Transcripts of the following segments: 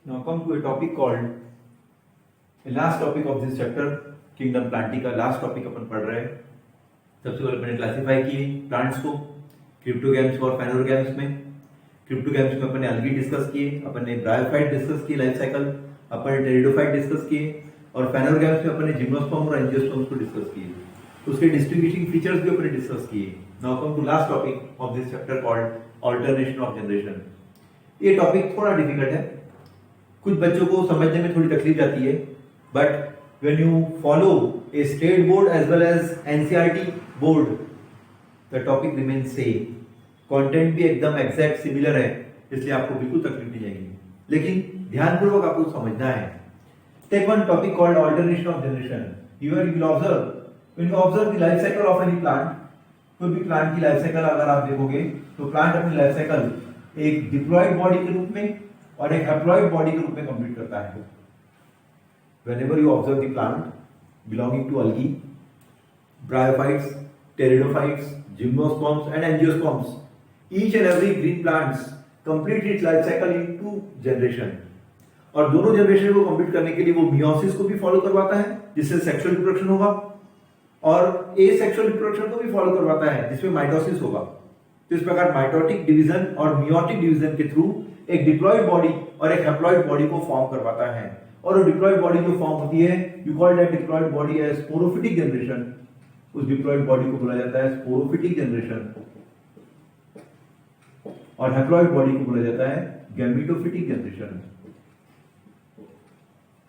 Now come to a topic called the last topic of this chapter, kingdom Plantae का last topic अपन पढ़ रहे हैं। सबसे पहले अपने क्लासिफाई किए प्लांट्स को क्रिप्टोगैम्स और फेनोरगैम्स में। क्रिप्टोगैम्स में अपने अलगी डिस्कस किए, अपन ने ब्रायोफाइट डिस्कस किए लाइफ साइकिल, अपन ने टेरिडोफाइट डिस्कस किए और फेनोरगैम्स में अपन ने जिम्नोस्पर्म और एंजियोस्पर्म्स को डिस्कस किए। तो उसके डिस्ट्रीब्यूटिंग फीचर्स भी अपने डिस्कस किए। Now come to last topic of this chapter called alternation of generation. ये टॉपिक थोड़ा डिफिकल्ट है, कुछ बच्चों को समझने में थोड़ी तकलीफ जाती है, but when you follow a state board as well as NCERT board, the topic remains same. Content भी एकदम एग्जैक्ट सिमिलर है, इसलिए आपको बिल्कुल तकलीफ नहीं जाएगी, लेकिन ध्यानपूर्वक आपको समझना है। Take one topic called alternation of generation. Here you will observe, when you observe the life cycle of any plant, कोई भी प्लांट की लाइफ साइकिल अगर आप देखोगे तो प्लांट अपनी लाइफ साइकिल एक डिप्लॉयड बॉडी के रूप में और एक हैप्लॉयड बॉडी के रूप में कंप्लीट करता है। Whenever you observe the plant belonging to algae, bryophytes, pteridophytes, gymnosperms and angiosperms, each and every green plants complete its life cycle in 2 generation। और दोनों जनरेशन को कंप्लीट करने के लिए वो मियोसिस को भी फॉलो करवाता है जिससे सेक्सुअल रिप्रोडक्शन होगा, और एसेक्सुअल रिप्रोडक्शन को भी फॉलो करवाता है जिसमें माइटोसिस होगा। तो इस प्रकार माइटोटिक डिवीजन और मियोटिक डिवीजन के थ्रू एक डिप्लॉयड बॉडी और एक हैप्लॉयड बॉडी को फॉर्म करवाता है। और वो डिप्लॉयड बॉडी जो फॉर्म होती है, you call that diploid body as sporophytic generation. उस डिप्लॉयड बॉडी को बोला जाता है स्पोरोफिटिक जनरेशन, और हैप्लॉयड बॉडी को बोला जाता है gametophytic generation.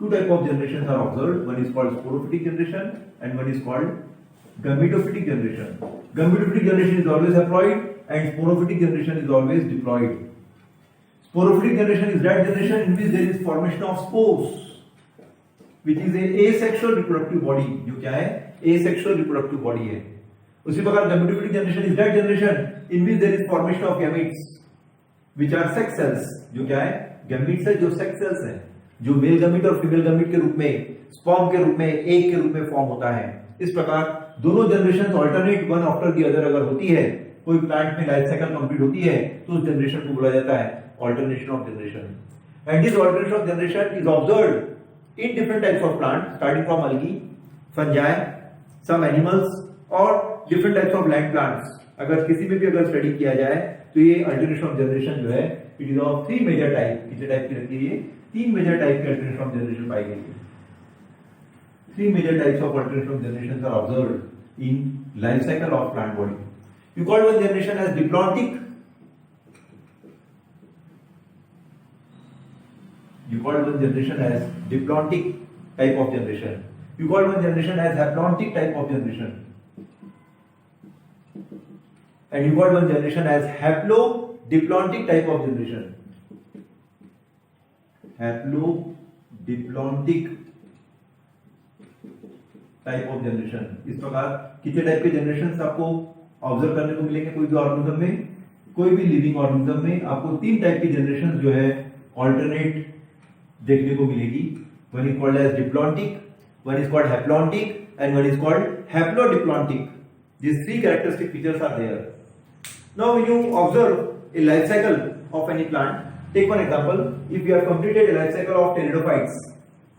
2 type of generations are observed, one is called sporophytic generation and one is called gametophytic generation। gametophytic generation is always haploid and sporophytic generation is always diploid। Sporophytic generation is that generation in which there is formation of spores, which is a asexual reproductive body। जो क्या है? asexual reproductive body है। उसी प्रकार gametophytic generation is that generation in which there is formation of gametes, which are sex cells। जो क्या है? gametes है जो sex cells है, जो मेल गमीट और फीमेल गमीट के रूप में, स्पर्म के रूप में, एग के रूप में फॉर्म होता है। इस प्रकार दोनों generation alternate one after the other अगर होती है, कोई प्लांट में लाइफ साइकिल कंप्लीट होती है, तो उस जनरेशन को बोला जाता है alternation of generation. And this alternation of generation is observed in different types of plant, starting from algae, fungi, some animals और different types of land plants. अगर किसी में भी अगर स्टडी किया जाए तो ये अल्टरनेशन ऑफ जनरेशन जो है, it is of 3 major type. कितने टाइप की रहती है? 3 मेजर टाइप के अल्टरनेशन ऑफ जनरेशन पाई गई है। 3 major types of alternation of generations are observed in life cycle of plant body। You call one generation as diplontic, you call one generation as diplontic type of generation, you call one generation as haplontic type of generation, and you call one generation as haplodiplontic type of generation। haplodiplontic type of generation. इस प्रकार कितने type के generation आपको observe करने को मिलेंगे कोई भी ऑर्गेनिज्म में, कोई भी लिविंग ऑर्गेनिज्म में आपको 3 टाइप की जनरेशन जो है ऑल्टरनेट देखने को मिलेगी। One is called as diplontic, one is called haplontic and one is called haplodiplontic. These 3 characteristic features are there। Now when you observe a life cycle of any plant, take one example, if you have completed a life cycle of pteridophytes,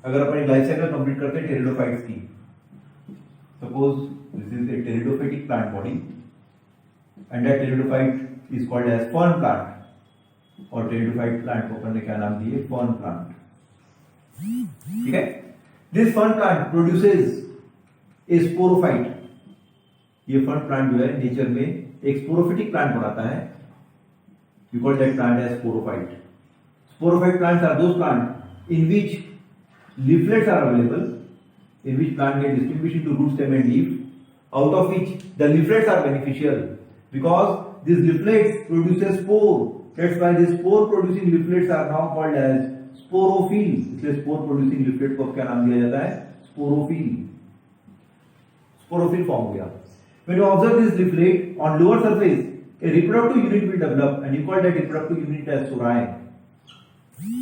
अगर अपन एक life cycle complete करते हैं pteridophytes की, suppose this is a pteridophytic plant body and that pteridophyte is called as fern plant, और pteridophyte plant को अपन ने क्या नाम दिए? fern plant। ठीक है? This fern plant produces a sporophyte। ये फर्न प्लांट जो है नेचर में एक स्पोरोफिटिक प्लांट बनाता है। You call that plant as sporophyte। Sporophyte plants are those plants in which leaflets are available, in which plant get distinguished into root, stem and leaf, out of which the leaflets are beneficial because these leaflets produces spore। That's why these spore producing leaflets are now called as sporophyll। इसलिए spore producing leaflet को क्या नाम दिया जाता है? sporophyll। sporophyll form हो गया। When you observe this leaflet on lower surface, a reproductive unit will develop and you call that reproductive unit as sorae।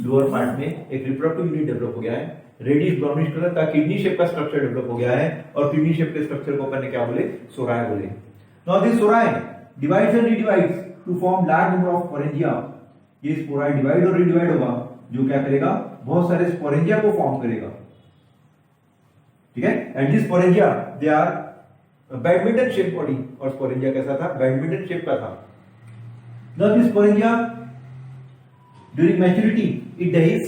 Lower part में एक रिप्रोडक्टिव यूनिट डेवलप हो गया है, रेडिश ब्राउनिश कलर का kidney shape का structure develop हो गया है, और किडनी शेप के स्ट्रक्चर को अपन ने क्या बोले? सोराय बोले। Now this sori divides and redivides to form large number of sporangia. ये स्पोराय डिवाइड और रीडिवाइड होगा जो क्या करेगा, बहुत सारे स्पोरेंजिया को फॉर्म करेगा, ठीक है। And this sporangia they are badminton shape body, और स्पोरेंजिया कैसा था, बैडमिंटन शेप का था। Now this sporangia during maturity it dies,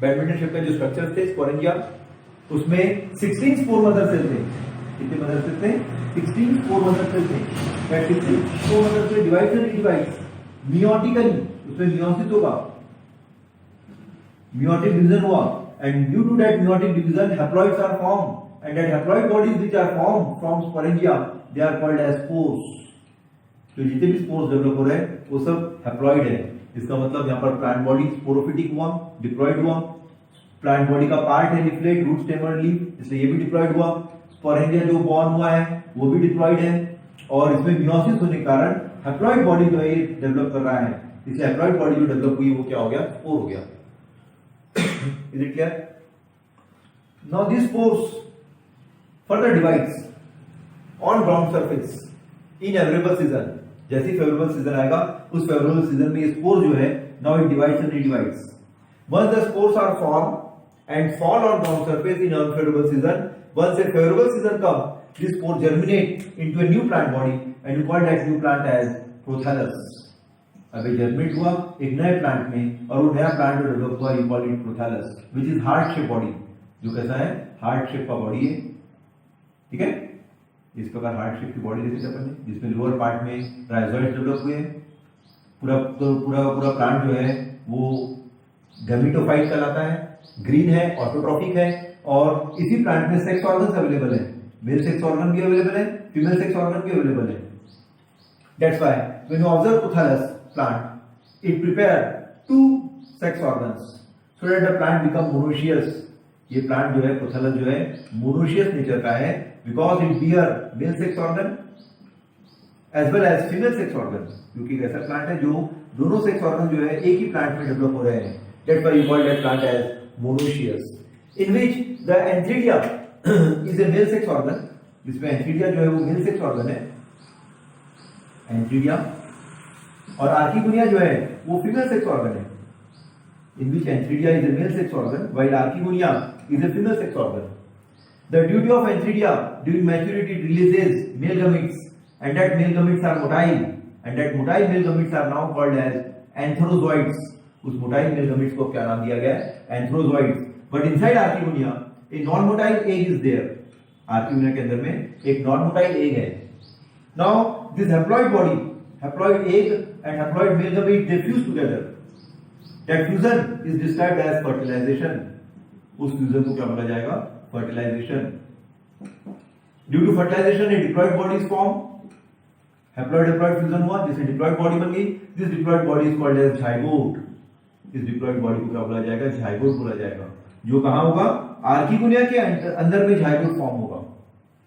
badminton shape का जो स्ट्रक्चर थे स्पोरेंजिया, उसमें 16 स्पोर मदर सेल थे। कितने मदर सेल थे, 16 स्पोर मदर सेल थे। 16 spore mother cell divides meiotically, उसमें मियोसिस होगा, meiotic division हुआ, and due to that meiotic division haploids are formed, and that haploid bodies which are formed from sporangia they are called as spores। तो जितने भी spores develop हो रहे हैं वो सब हैप्लॉइड है। इसका मतलब यहाँ पर प्लांट बॉडी स्पोरोफिटिक हुआ, डिप्लॉइड हुआ, प्लांट बॉडी का पार्ट है लीफलेट, रूट, स्टेम और लीफ, इसलिए ये भी डिप्लॉइड हुआ। स्पोरेंजिया जो बॉर्न हुआ है वो भी डिप्लॉइड है, और इसमें मियोसिस होने के कारण हैप्लॉइड बॉडी जो है डेवलप कर रहा है, इसलिए हैप्लॉइड बॉडी जो डेवलप हुई वो क्या हो गया, स्पोर हो गया। Is it clear? Now these spores further divides on ground surface in favorable season। जैसे ही फेवरेबल सीजन आएगा उस फेवरेबल सीजन में ये स्पोर जो है now it divides and redivides। Once the spores are formed and fall on ground surface in unfavorable season, once a favorable season comes, this spore germinate into a new plant body and you call that new plant as prothallus। अभी germinate हुआ एक नए plant में, और वो नया plant जो develop हुआ you call it prothallus, which is heart shape body, जो कैसा है, हार्ट शेप का बॉडी है, ठीक है। इस प्रकार हार्ट शेप की बॉडी देखी अपन ने, जिसमें लोअर पार्ट में राइजोइड डेवलप हुए, पूरा प्लांट जो है वो गैमेटोफाइट कहलाता है, ग्रीन है, ऑटोट्रॉफिक है, और इसी प्लांट में सेक्स ऑर्गन्स अवेलेबल है, मेल सेक्स ऑर्गन भी अवेलेबल है, फीमेल सेक्स ऑर्गन भी अवेलेबल है। That's why when you observe prothallus plant, it prepare two sex organs so that the plant become monoecious। ये प्लांट जो है prothallus जो है मोनोशियस नेचर का है, because it bear male sex organ as well as female sex organ, क्योंकि ऐसा plant है जो दोनों सेक्स ऑर्गन जो है एक ही प्लांट में डेवलप हो रहे हैं। That's why you call that plant as monoecious, in which the antheridia is a male sex organ. इसमें एंथीडिया जो है वो मेल सेक्स ऑर्गन है, एंथीडिया, और आर्किगोनिया जो है वो फीमेल सेक्स ऑर्गन है, in which antheridia is a male sex organ while archegonia is a female sex organ. The duty of antheridia during maturity releases male gametes and that male gametes are motile and that motile male gametes are now called as antherozoids. उस motile male gametes को क्या नाम दिया गया है, antherozoids. But inside archegonia a non motile egg is there. Archegonia के अंदर में एक नॉन मोटाइल एग है। Now this haploid body, haploid egg and haploid male gamete they fuse together। That fusion is described as fertilization। उस fusion को क्या बोला जाएगा, fertilization। Due to fertilization a diploid body is formed। haploid haploid fusion हुआ जिससे diploid body बन गई। This diploid body is called as zygote। इस diploid body को क्या बोला जाएगा, zygote बोला जाएगा, जो कहाँ होगा, आर्किगोनिया के अंदर में zygote फॉर्म होगा।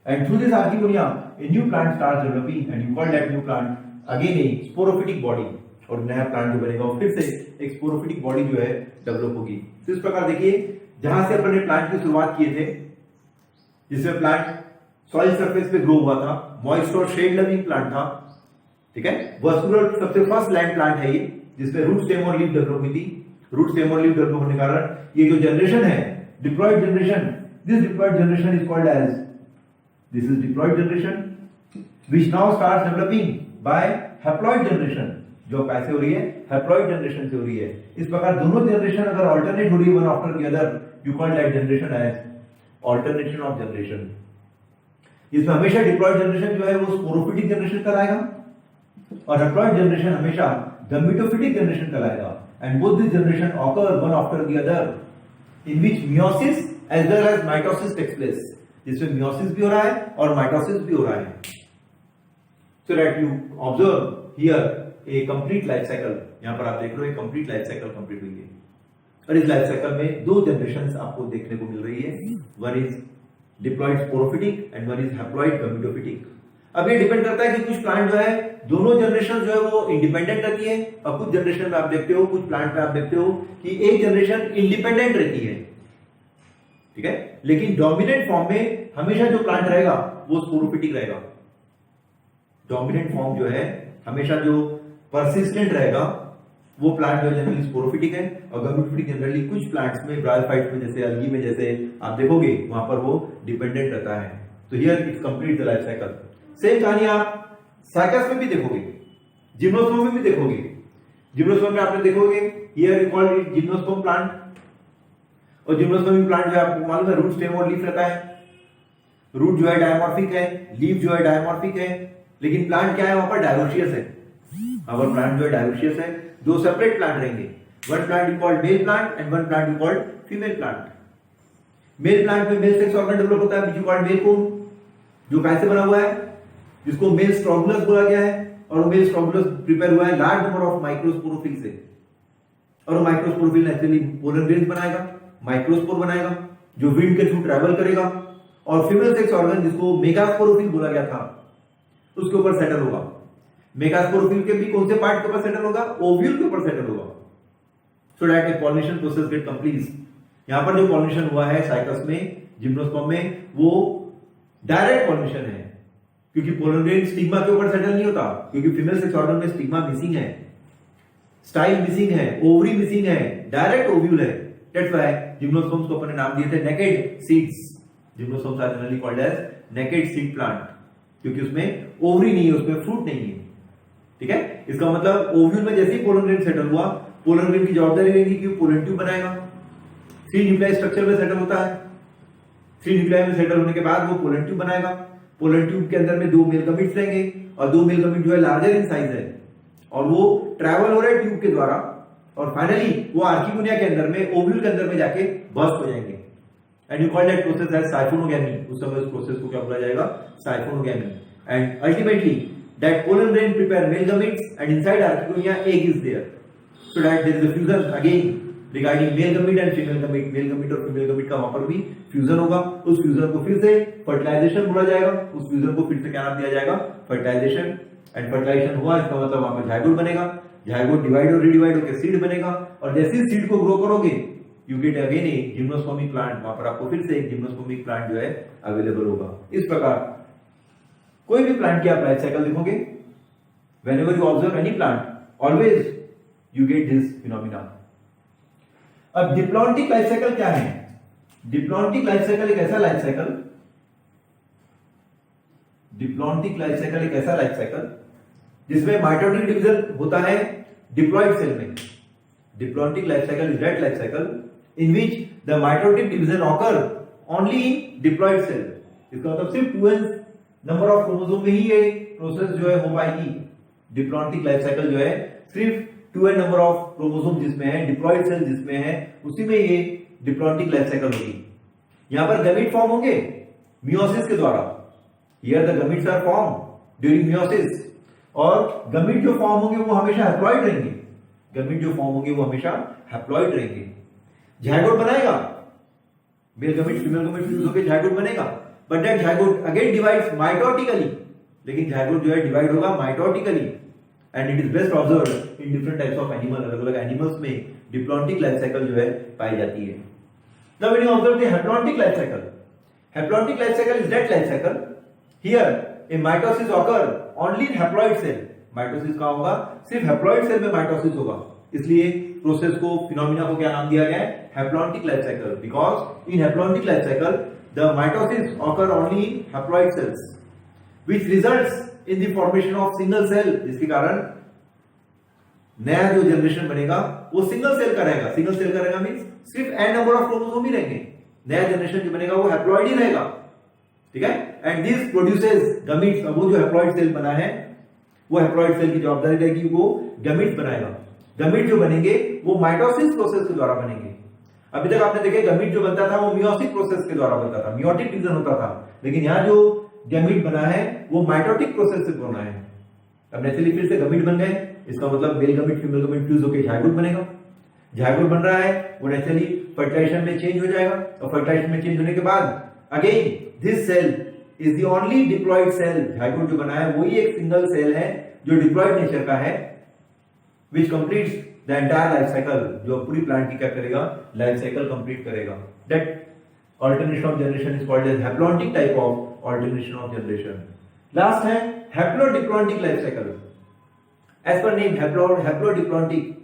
And through this archigonia a new plant starts developing and you call that new plant again एक स्पोरोफिटिक बॉडी, और नया प्लांट जो बनेगा फिर से एक स्पोरोफिटिक बॉडी जो है डेवलप होगी। तो इस प्रकार देखिए, जहां से अपन ने प्लांट की शुरुआत किए थे, जिसमें प्लांट सॉइल सरफेस पे ग्रो हुआ था, मॉइस्ट और शेड लविंग प्लांट था, ठीक है। वर्सुलर सबसे फर्स्ट लैंड प्लांट है ये, जिसमें रूट, स्टेम और लीफ डेवलप हुई थी। रूट, स्टेम और लीफ डेवलप होने के कारण ये जो जनरेशन है, diploid generation, this diploid generation is called as, this is diploid generation which now starts developing by haploid generation. जो कैसे हो रही है, हैप्लॉइड जनरेशन से हो रही है। इस प्रकार दोनों जनरेशन अगर ऑल्टरनेट हो रही है one after the other, you call that generation as alternation of generation. इसमें हमेशा डिप्लॉइड जनरेशन जो है वो स्पोरोफिटिक जनरेशन कहलाएगा, और हैप्लॉइड जनरेशन हमेशा गैमेटोफिटिक जनरेशन कहलाएगा। And both this generation occur one after the other, in which meiosis as well as mitosis takes place. जिसमें मियोसिस भी हो रहा है और माइटोसिस भी हो रहा है। So that you observe here a complete life cycle। यहाँ पर आप देख रहे हो एक complete life cycle complete हुई है, और इस लाइफ साइकिल में दो जनरेशंस आपको देखने को मिल रही है, one is diploid sporophytic and one is haploid gametophytic. अब ये डिपेंड करता है कि कुछ प्लांट जो है, दोनों जनरेशन जो है वो इंडिपेंडेंट रहती है, और कुछ जनरेशन में आप देखते हो, कुछ प्लांट में आप देखते हो कि एक जनरेशन इंडिपेंडेंट रहती है, ठीक है। लेकिन डोमिनेंट फॉर्म में हमेशा जो प्लांट रहेगा वो स्पोरोफिटिक रहेगा। डोमिनेंट फॉर्म जो है हमेशा जो परसिस्टेंट रहेगा वो प्लांट जो है जनरली स्पोरोफिटिक है, और गमीटोफिटिक जनरली कुछ प्लांट्स में, ब्रायोफाइट्स में, जैसे अलगी में, जैसे आप देखोगे वहां पर वो डिपेंडेंट रहता है। तो here it's complete the life cycle. Same कहानी आप साइकस में भी देखोगे, जिम्नोस्पर्म में भी देखोगे। जिम्नोस्पर्म में आपने देखोगे here we called it gymnosperm plant, और जिम्नोस्पर्म प्लांट जो है आपको मालूम है रूट, स्टेम और लीफ रहता है। रूट जो है डायमॉर्फिक है, लीफ जो है डायमॉर्फिक है, लेकिन प्लांट क्या है वहां पर डायोशियस है। अवर प्लांट जो है डायोशियस है, दो सेपरेट प्लांट रहेंगे। One plant you called male plant and one plant you called female plant. Male plant में मेल सेक्स ऑर्गन डेवलप होता है, which you called male cone, जो कैसे बना हुआ है, जिसको मेल स्ट्रोगुलस बोला गया है, और वो मेल स्ट्रोगुलस प्रिपेयर हुआ है लार्ज नंबर ऑफ माइक्रोस्पोरोफिल से, और वो माइक्रोस्पोरोफिल नेचुरली पोलन ग्रेन्स बनाएगा, माइक्रोस्पोर बनाएगा जो विंड के थ्रू ट्रैवल करेगा, और फीमेल सेक्स ऑर्गन जिसको मेगास्पोरोफिल बोला गया था उसके ऊपर सेटल होगा। मेगास्पोरोफिल के भी कौन से पार्ट के ऊपर सेटल होगा, ओव्यूल के ऊपर सेटल होगा, so that A pollination process get complete. यहां पर जो पॉलिनेशन हुआ है साइकस में, जिम्नोस्पर्म में, वो डायरेक्ट पॉलिनेशन है, क्योंकि पोलन ग्रेन स्टिग्मा के ऊपर सेटल नहीं होता, क्योंकि फीमेल सेक्स ऑर्गन में स्टिग्मा मिसिंग है, स्टाइल मिसिंग है, ओवरी मिसिंग है, डायरेक्ट ओव्यूल है। दैट्स व्हाई जिम्नोस्पर्म्स को अपन ने नाम दिए थे naked seeds. Gymnosperms are generally called as naked seed plant, क्योंकि उसमें ओवरी नहीं है, उसमें फ्रूट नहीं है। ठीक है, इसका मतलब ओव्यूल में जैसे ही पोलन ग्रेन सेटल हुआ, पोलन ग्रेन की जवाबदारी रहेगी कि पोलन ट्यूब बनाएगा। सी न्यूक्लियाई स्ट्रक्चर में सेटल होता है, सी न्यूक्लियाई में सेटल होने के बाद वो पोलन ट्यूब बनाएगा। पोलन ट्यूब के अंदर में दो मेल गमीट्स रहेंगे, और दो मेल गमीट जो है लार्जर इन साइज है, और वो ट्रैवल हो रहे हैं ट्यूब के द्वारा, और फाइनली वो आर्किगोनिया के अंदर में, ओव्यूल के अंदर में जाके बर्स्ट हो जाएंगे। And you call that process as siphonogamy. उस समय उस प्रोसेस को क्या बोला जाएगा, siphonogamy. And ultimately that pollen grain prepare male gametes, and inside archegonia egg is there, so that there is a fusion again regarding male gamete and female gamete। Male gamete और female gamete का वहां पर भी fusion होगा। उस fusion को फिर से फर्टिलाइजेशन बोला जाएगा, उस फ्यूजन को फिर से क्या नाम दिया जाएगा, फर्टिलाइजेशन। एंड फर्टिलाइजेशन हुआ, इसका मतलब वहां पर जायगोट बनेगा, जायगोट डिवाइड और रिडिवाइड होकर सीड बनेगा, और जैसे ही सीड को ग्रो करोगे you get again a gymnospermic plant. वहां पर आपको फिर से एक जिम्नोस्पर्मिक प्लांट जो है अवेलेबल होगा। इस प्रकार कोई भी प्लांट की आप लाइफ साइकिल देखोगे, whenever you observe any plant, always you get this phenomena। अब डिप्लॉन्टिक लाइफ साइकिल क्या है? डिप्लॉन्टिक लाइफ साइकिल एक ऐसा life cycle, diplontic life cycle एक ऐसा लाइफ साइकिल जिसमें माइटोटिक डिवीजन होता है डिप्लॉइड सेल में। Diplontic life cycle is that life cycle in which the mitotic division occur only in diploid cell. इसका मतलब सिर्फ 2n नंबर ऑफ क्रोमोसोम में ही ये प्रोसेस जो है हो पाएगी। डिप्लॉन्टिक लाइफ साइकिल जो है सिर्फ 2n नंबर ऑफ क्रोमोसोम जिसमें है, डिप्लॉइड सेल जिसमें है, उसी में ये डिप्लॉन्टिक लाइफ साइकिल होगी। यहां पर गमीट फॉर्म होंगे मियोसिस के द्वारा। Here the gametes are form during meiosis, और गमीट जो फॉर्म होंगे वो हमेशा हैप्लॉइड रहेंगे। गमीट जो फॉर्म होंगे वो हमेशा हैप्लॉइड रहेंगे। जायगोट बनाएगा, male gamete female gamete fuse होकर जायगोट बनेगा, but that zygote again divides mitotically. लेकिन जायगोट जो है डिवाइड होगा mitotically, and it is best observed in different types of animal. अलग अलग एनिमल्स में डिप्लॉन्टिक लाइफ साइकिल जो है पाई जाती है। Now when you observe the haplontic life cycle, haplontic life cycle is that life cycle here a mitosis occur only in haploid cell. Mitosis कहां होगा, सिर्फ हैप्लॉइड सेल में माइटोसिस होगा। इसलिए प्रोसेस को, फिनोमिना को क्या नाम दिया गया है, haplontic life cycle, because in haplontic life cycle the mitosis occur only in haploid cells, which results in the formation of single cell, जिसके कारण नया जो जनरेशन बनेगा वो सिंगल सेल का रहेगा। सिंगल सेल का रहेगा मींस सिर्फ n नंबर ऑफ क्रोमोसोम ही रहेंगे। नया जनरेशन जो बनेगा वो हैप्लॉइड ही रहेगा। ठीक है, एंड दिस प्रोड्यूसेस गमीट्स। अब वो जो हैप्लॉइड सेल बना है, वो हैप्लॉइड सेल की जवाबदारी रहेगी, वो गमीट्स बनाएगा। गमीट जो बनेंगे वो माइटोसिस प्रोसेस के द्वारा बनेंगे। अभी तक आपने देखे गमीट जो बनता था वो मियोसिस प्रोसेस के द्वारा बनता था, मियोटिक डिवीजन होता था, लेकिन यहां जो गमीट बना है वो माइटोटिक प्रोसेस से बना है। अब नेचुरली फिर से गमीट बन गए, इसका मतलब male gamete female gamete fuse होकर जायगोट बनेगा। जायगोट बन रहा है, वो नेचुरली फर्टिलाइजेशन में चेंज हो जाएगा, और फर्टिलाइजेशन में चेंज होने के बाद again this cell is the only diploid cell. Zygote जो बना है वही एक सिंगल सेल है जो डिप्लॉइड नेचर का है, which completes the entire life cycle. जो पूरी प्लांट की क्या करेगा, लाइफ साइकिल कंप्लीट करेगा। That alternation of generation is called as haplontic type of alternation of generation. Last है haplodiplontic life cycle. As per name haplodiplontic,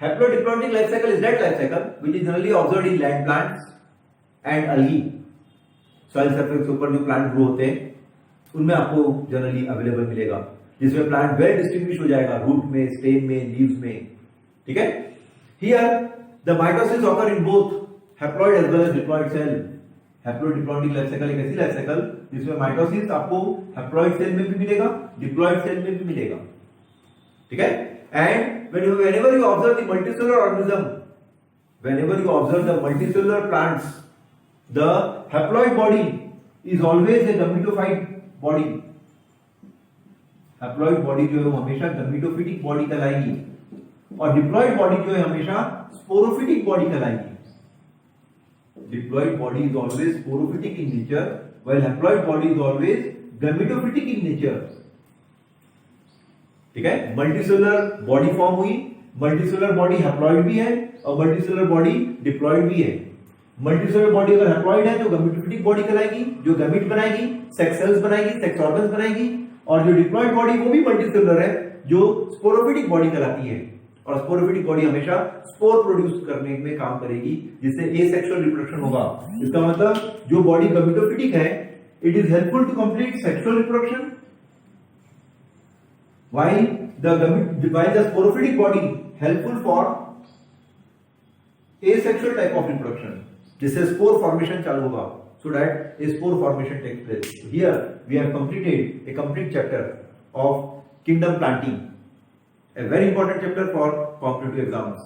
Haplodiploidic life cycle is that life cycle which is generally observed in land plants and algae. Soil surface के ऊपर जो plant grow होते हैं उनमें आपको generally available मिलेगा, जिसमें प्लांट वेल डिस्टिंग्विश हो जाएगा रूट में, स्टेम में, लीव्स में. ठीक है. Here the mitosis occur in both haploid as well as diploid cell. Haplodiploidic life cycle एक ऐसी लाइफ साइकिल जिसमें माइटोसिस आपको हैप्लॉइड सेल में भी मिलेगा, डिप्लॉइड सेल में भी मिलेगा. ठीक है. And whenever you observe the multicellular organism, whenever you observe the multicellular plants, the haploid body is always a gametophyte body. Haploid body जो है वो हमेशा गैमेटोफिटिक बॉडी कहलाएगी और डिप्लॉइड बॉडी जो है हमेशा स्पोरोफिटिक बॉडी कहलाएगी. Diploid body is always sporophytic in nature, while haploid body is always gametophytic in nature. ठीक है. मल्टीसेलुलर बॉडी फॉर्म हुई, मल्टीसेलुलर बॉडी हैप्लॉइड भी है और मल्टीसेलुलर बॉडी डिप्लॉइड भी है. मल्टीसेलुलर बॉडी अगर हैप्लॉइड है तो गैमेटोफिटिक बॉडी कहलाएगी, जो गैमेट बनाएगी, सेक्स सेल्स बनाएगी, सेक्स ऑर्गन्स बनाएगी. और जो डिप्लॉइड बॉडी वो भी मल्टीसेलुलर है, जो स्पोरोफिटिक बॉडी कहलाती है. और स्पोरोफिटिक बॉडी हमेशा स्पोर प्रोड्यूस करने में काम करेगी, जिससे एसेक्सुअल रिप्रोडक्शन होगा. इसका मतलब जो बॉडी गैमेटोफिटिक है, it is helpful to complete sexual reproduction, while the sporophytic body helpful for asexual type of reproduction, जिससे स्पोर फॉर्मेशन चालू होगा, so that a spore formation takes place. Here we have completed a complete chapter of kingdom planting, a very important chapter for competitive exams.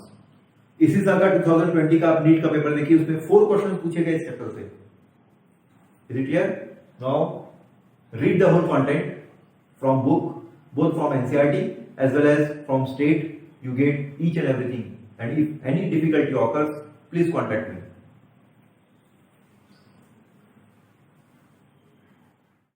इसी साल का 2020 का NEET का paper देखिए, उसमें 4 क्वेश्चन पूछे गए इस चैप्टर से. Is it clear? Now read the whole content from book, both from NCERT as well as from state. You get each and everything, and if any difficulty occurs, please contact me.